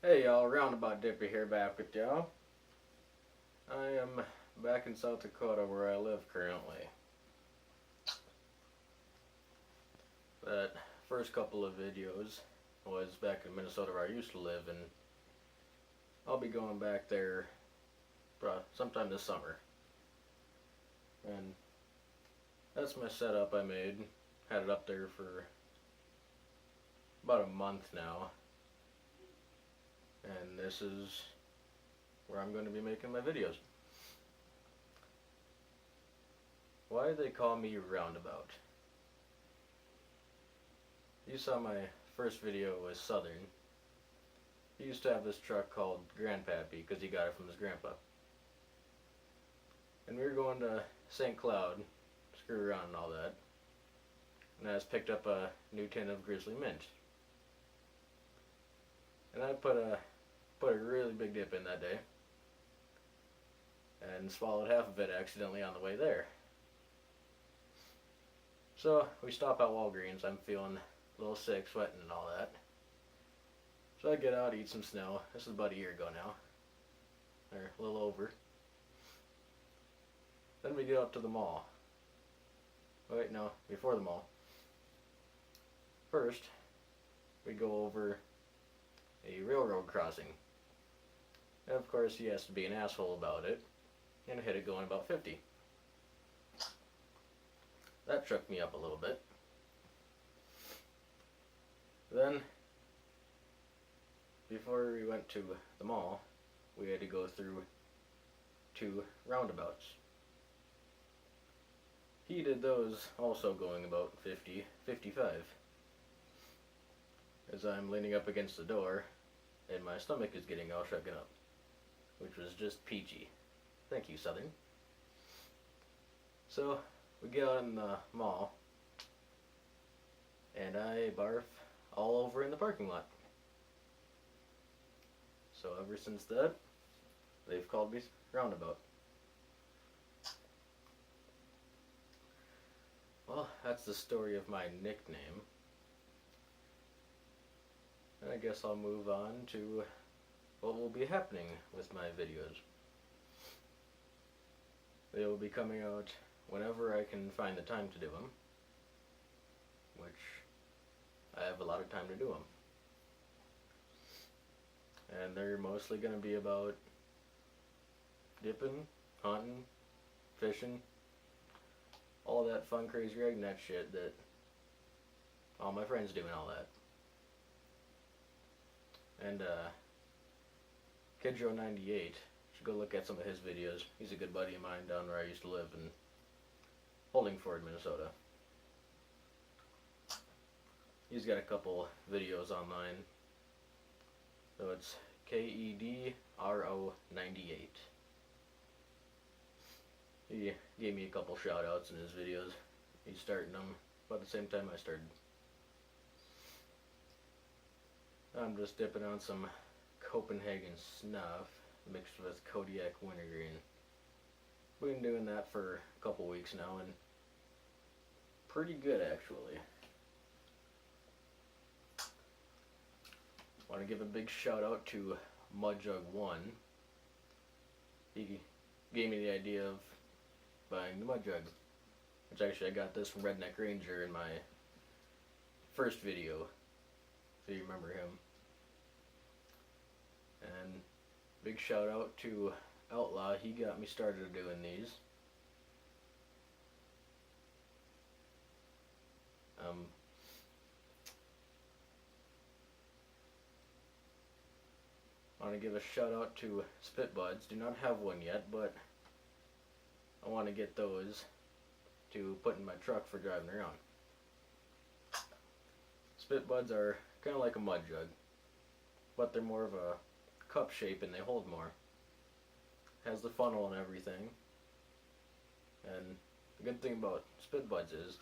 Hey y'all, Roundabout Dippy here back with y'all. I am back in South Dakota where I live currently. That first couple of videos was back in Minnesota where I used to live, and I'll be going back there sometime this summer. And that's my setup I made. Had it up there for about a month now. And this is where I'm going to be making my videos. Why do they call me Roundabout? You saw my first video with Southern. He used to have this truck called Grandpappy because he got it from his grandpa. And we were going to St. Cloud, screw around and all that. And I just picked up a new tin of Grizzly Mint. And I put a really big dip in that day. And swallowed half of it accidentally on the way there. So we stop at Walgreens. I'm feeling a little sick, sweating and all that. So I get out, eat some snow. This is about a year ago now. Or a little over. Then we get up to the mall. Oh, wait, no, before the mall. First, we go over a railroad crossing. And of course he has to be an asshole about it and hit it going about 50. That shook me up a little bit. Then, before we went to the mall, we had to go through 2 roundabouts. He did those also going about 50, 55. As I'm leaning up against the door and my stomach is getting all shaken up, which was just peachy. Thank you, Southern. So, we get out in the mall, and I barf all over in the parking lot. So ever since that, they've called me Roundabout. Well, that's the story of my nickname. And I guess I'll move on to what will be happening with my videos. They will be coming out whenever I can find the time to do them, which I have a lot of time to do them. And they're mostly going to be about dipping, hunting, fishing, all that fun, crazy redneck shit that all my friends do and all that. And Kidjo98, should go look at some of his videos. He's a good buddy of mine down where I used to live in Holdingford, Minnesota. He's got a couple videos online. So it's KEDRO98. He gave me a couple shout outs in his videos. He's starting them about the same time I started. I'm just dipping on some Copenhagen snuff mixed with Kodiak wintergreen. We've been doing that for a couple weeks now, and pretty good actually. Want to give a big shout out to Mudjug1. He gave me the idea of buying the Mudjug, which actually I got this from Redneck Ranger in my first video, if you remember him. And big shout out to Outlaw, he got me started doing these. I want to give a shout out to Spitbuds. Do not have one yet, but I want to get those to put in my truck for driving around. Spitbuds are kind of like a Mudjug, but they're more of a cup shape and they hold more. Has the funnel and everything. And the good thing about Spitbuds is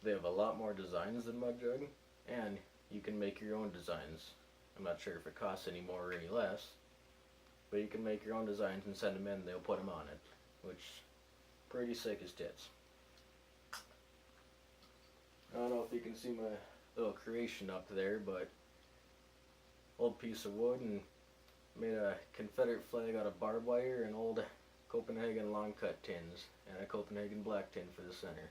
they have a lot more designs than Mudjug, and you can make your own designs. I'm not sure if it costs any more or any less, but you can make your own designs and send them in and they'll put them on it, which pretty sick as tits. I don't know if you can see my little creation up there, but old piece of wood and made a Confederate flag out of barbed wire and old Copenhagen long cut tins and a Copenhagen black tin for the center.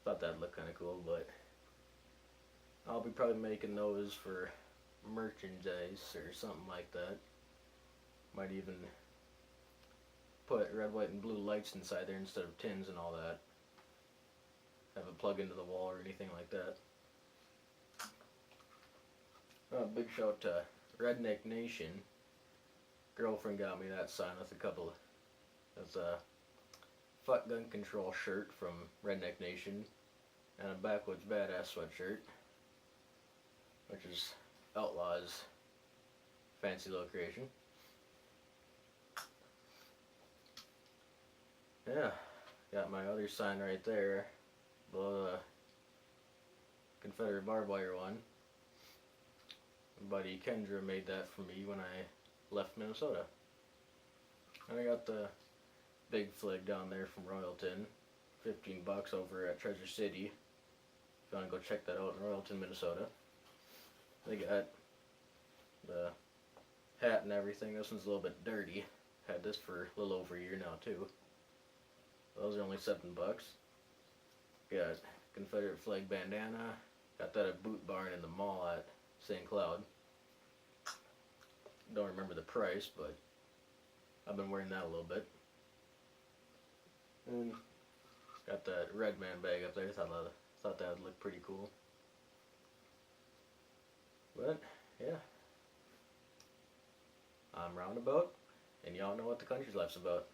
Thought that'd look kind of cool, but I'll be probably making those for merchandise or something like that. Might even put red, white, and blue lights inside there instead of tins and all that. Have it plug into the wall or anything like that. Big shout to Redneck Nation. Girlfriend got me that sign with a couple of, it's a Fuck Gun Control shirt from Redneck Nation and a Backwoods Badass sweatshirt, which is Outlaw's fancy little creation. Yeah, got my other sign right there below the Confederate barbed wire one. Buddy Kendra made that for me when I left Minnesota. And I got the big flag down there from Royalton, $15 over at Treasure City. If you want to go check that out in Royalton, Minnesota. They got the hat and everything. This one's a little bit dirty. Had this for a little over a year now too. Those are only $7. Got Confederate flag bandana. Got that at Boot Barn in the mall at St. Cloud. Don't remember the price, but I've been wearing that a little bit. And got that Red Man bag up there. Thought that would look pretty cool. But yeah, I'm Roundabout, and y'all know what the country life's about.